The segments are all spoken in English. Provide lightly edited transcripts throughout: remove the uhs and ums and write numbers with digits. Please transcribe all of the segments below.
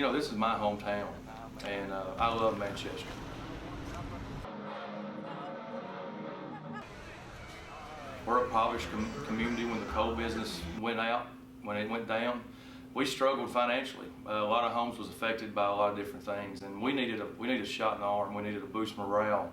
You know, this is my hometown, and I love Manchester. We're a impoverished community. When the coal business went out, when it went down, we struggled financially. A lot of homes was affected by a lot of different things, and we needed a shot in the arm. We needed to boost morale.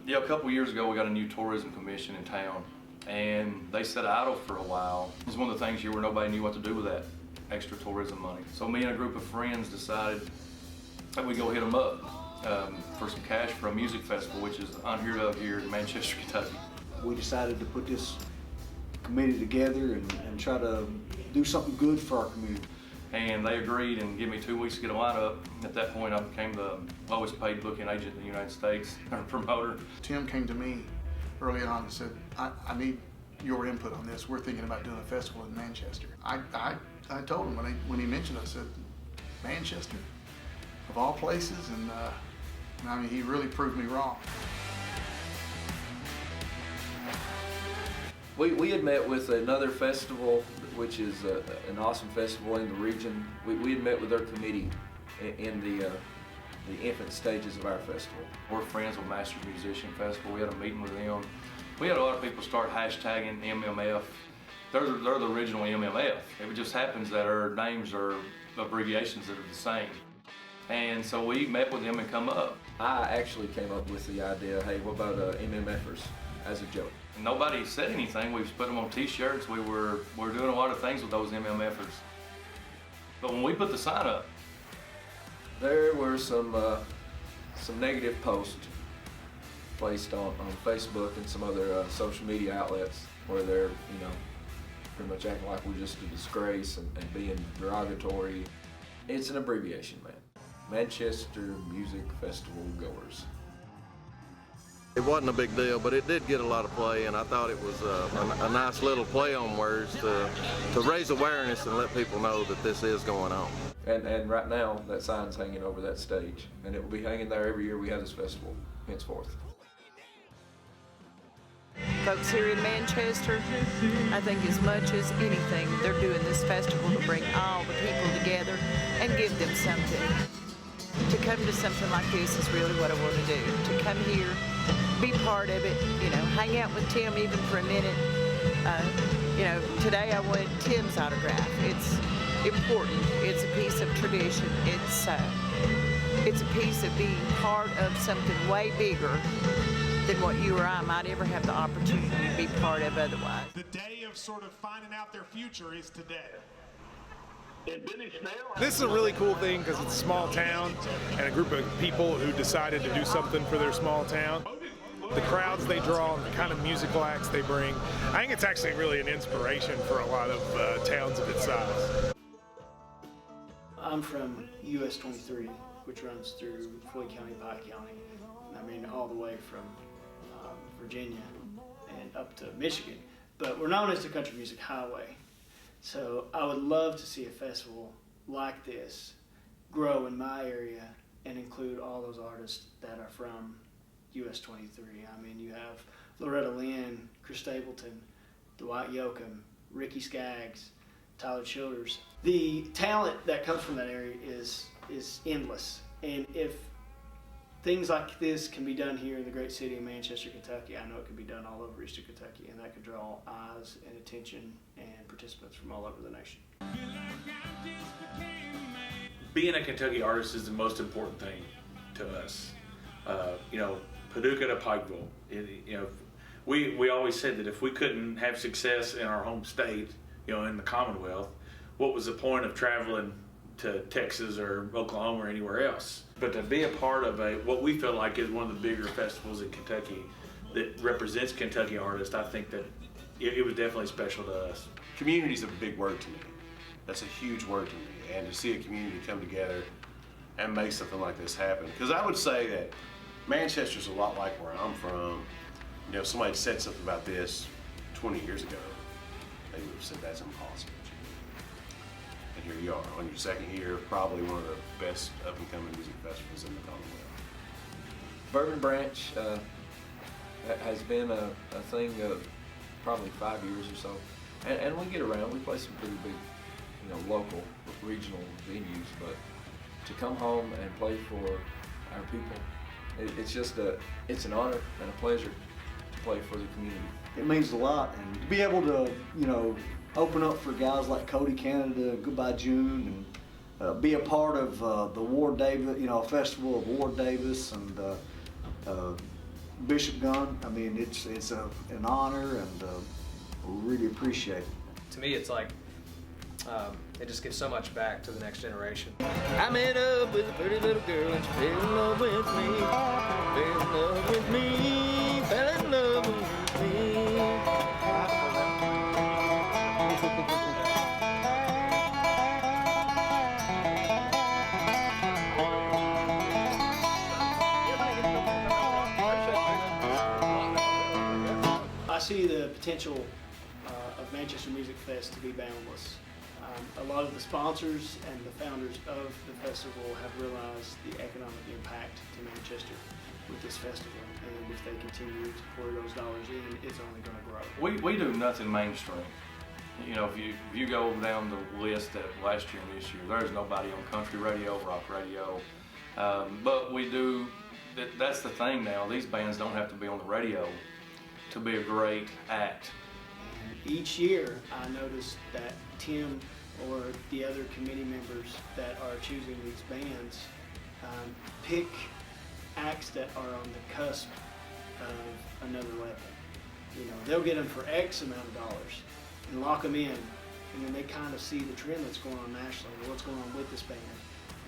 Yeah, a couple years ago we got a new tourism commission in town, and they sat idle for a while. It was one of the things here where nobody knew what to do with that extra tourism money. So me and a group of friends decided that we'd go hit them up for some cash for a music festival, which is unheard of here in Manchester, Kentucky. We decided to put this committee together and try to do something good for our community. And they agreed and gave me 2 weeks to get a lineup. At that point, I became the lowest paid booking agent in the United States, or promoter. Tim came to me early on and said, I need your input on this. We're thinking about doing a festival in Manchester. I told him when he mentioned it, I said, Manchester, of all places, and I mean, he really proved me wrong. We had met with another festival, which is an awesome festival in the region. We had met with their committee in the infant stages of our festival. We're friends with Masters Musician Festival. We had a meeting with them. We had a lot of people start hashtagging MMF. They're the original MMF. It just happens that our names are abbreviations that are the same. And so we met with them and come up. I actually came up with the idea, hey, what about MMF'ers as a joke? Nobody said anything. We've put them on t-shirts. We're doing a lot of things with those MMF'ers. But when we put the sign up, there were some negative posts placed on Facebook and some other social media outlets where they're, pretty much acting like we're just a disgrace and being derogatory. It's an abbreviation, man. Manchester Music Festival Goers. It wasn't a big deal, but it did get a lot of play, and I thought it was a nice little play on words to raise awareness and let people know that this is going on. And right now, that sign's hanging over that stage, and it will be hanging there every year we have this festival, henceforth. Folks here in Manchester, I think as much as anything, they're doing this festival to bring all the people together and give them something. To come to something like this is really what I want to do. To come here, be part of it, hang out with Tim even for a minute. Today I wanted Tim's autograph. It's important. It's a piece of tradition. It's a piece of being part of something way bigger than what you or I might ever have the opportunity to be part of otherwise. The day of sort of finding out their future is today. This is a really cool thing because it's a small town and a group of people who decided to do something for their small town. The crowds they draw and the kind of musical acts they bring, I think it's actually really an inspiration for a lot of towns of its size. I'm from US 23, which runs through Floyd County, Pike County. I mean, all the way from Virginia and up to Michigan. But we're known as the Country Music Highway. So I would love to see a festival like this grow in my area and include all those artists that are from US 23. I mean, you have Loretta Lynn, Chris Stapleton, Dwight Yoakam, Ricky Skaggs, Tyler Childers. The talent that comes from that area is endless. And if things like this can be done here in the great city of Manchester, Kentucky, I know it can be done all over Eastern Kentucky, and that could draw eyes and attention and participants from all over the nation. Being a Kentucky artist is the most important thing to us. Paducah to Pikeville. We always said that if we couldn't have success in our home state, in the Commonwealth, what was the point of traveling to Texas or Oklahoma or anywhere else? But to be a part of what we feel like is one of the bigger festivals in Kentucky that represents Kentucky artists, I think that it was definitely special to us. Community's a big word to me. That's a huge word to me. And to see a community come together and make something like this happen. Because I would say that Manchester's a lot like where I'm from. If somebody said something about this 20 years ago, they would have said that's impossible. And here you are, on your second year, probably one of the best up-and-coming music festivals in the Commonwealth. Bourbon Branch has been a thing of probably 5 years or so, and we get around. We play some pretty big, local, regional venues. But to come home and play for our people, it's an honor and a pleasure to play for the community. It means a lot, and to be able to, open up for guys like Cody Canada, Goodbye June, and be a part of the Ward Davis, festival of Ward Davis and Bishop Gunn. I mean, it's an honor, and we really appreciate it. To me, it's like it just gives so much back to the next generation. I met up with a pretty little girl and she fell in love with me. Fell in love with me. Fell in love with me. I see the potential of Manchester Music Fest to be boundless. A lot of the sponsors and the founders of the festival have realized the economic impact to Manchester with this festival, and if they continue to pour those dollars in, it's only going to grow. We do nothing mainstream. If you go down the list that last year and this year, there's nobody on country radio, rock radio, but we do. That's the thing now. These bands don't have to be on the radio to be a great act. Each year, I noticed that Tim or the other committee members that are choosing these bands pick acts that are on the cusp of another level. They'll get them for X amount of dollars and lock them in, and then they kind of see the trend that's going on nationally, what's going on with this band.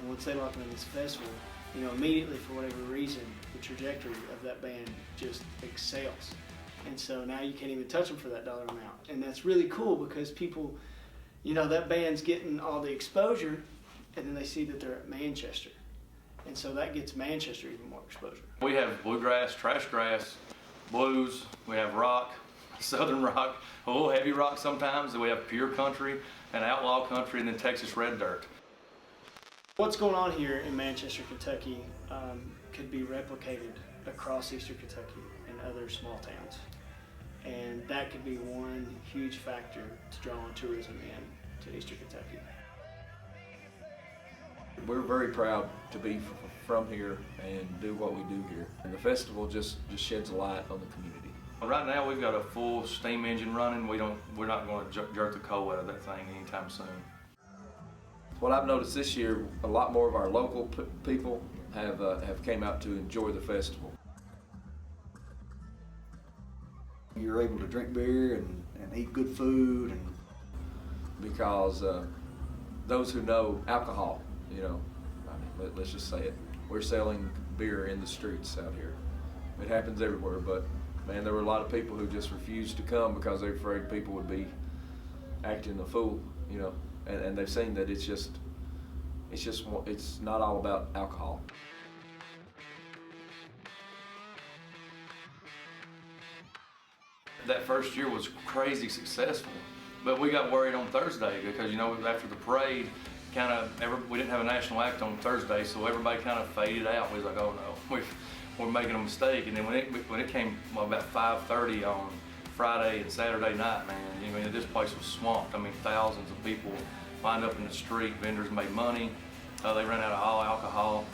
And once they lock them in this festival, immediately, for whatever reason, the trajectory of that band just excels. And so now you can't even touch them for that dollar amount. And that's really cool because people, that band's getting all the exposure, and then they see that they're at Manchester. And so that gets Manchester even more exposure. We have bluegrass, trashgrass, blues, we have rock, southern rock, a little heavy rock sometimes, and we have pure country and outlaw country, and then Texas red dirt. What's going on here in Manchester, Kentucky could be replicated across Eastern Kentucky and other small towns. And that could be one huge factor to draw on tourism in to Eastern Kentucky. We're very proud to be from here and do what we do here. And the festival just sheds a light on the community. Right now we've got a full steam engine running. We're not going to jerk the coal out of that thing anytime soon. What I've noticed this year, a lot more of our local people have came out to enjoy the festival. You're able to drink beer and eat good food, and because those who know alcohol, let's just say it, we're selling beer in the streets out here. It happens everywhere, but man, there were a lot of people who just refused to come because they're afraid people would be acting a fool, and they've seen that it's not all about alcohol. That first year was crazy successful, but we got worried on Thursday because after the parade, we didn't have a national act on Thursday, so everybody kind of faded out. We was like, oh no, we're making a mistake. And then when it came about 5:30 on Friday and Saturday night, man, this place was swamped. Thousands of people lined up in the street. Vendors made money. They ran out of all alcohol.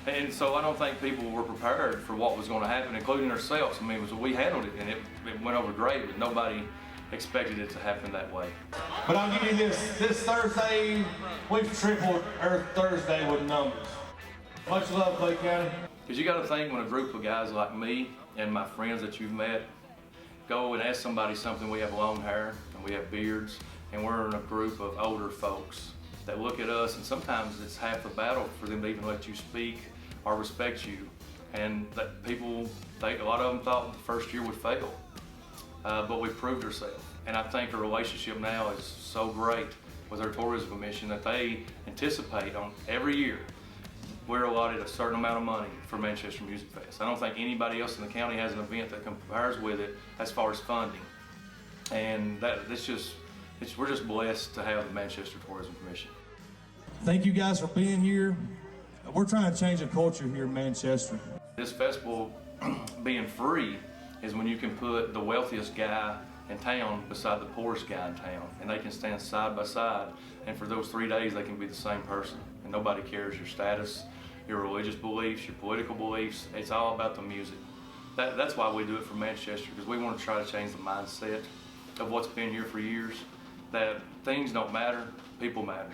And so I don't think people were prepared for what was going to happen, including ourselves. We handled it, and it went over great, but nobody expected it to happen that way. But I'll give you this Thursday, we've tripled our Thursday with numbers. Much love, Clay County. Because you got to think, when a group of guys like me and my friends that you've met go and ask somebody something, we have long hair, and we have beards, and we're in a group of older folks that look at us, and sometimes it's half the battle for them to even let you speak or respect you. And that people, a lot of them thought the first year would fail, but we proved ourselves. And I think our relationship now is so great with our tourism commission that they anticipate on every year we're allotted a certain amount of money for Manchester Music Fest. I don't think anybody else in the county has an event that compares with it as far as funding. And we're just blessed to have the Manchester Tourism Commission. Thank you guys for being here. We're trying to change the culture here in Manchester. This festival being free is when you can put the wealthiest guy in town beside the poorest guy in town, and they can stand side by side, and for those 3 days they can be the same person, and nobody cares your status, your religious beliefs, your political beliefs. It's all about the music. That's why we do it for Manchester, because we want to try to change the mindset of what's been here for years, that things don't matter, people matter.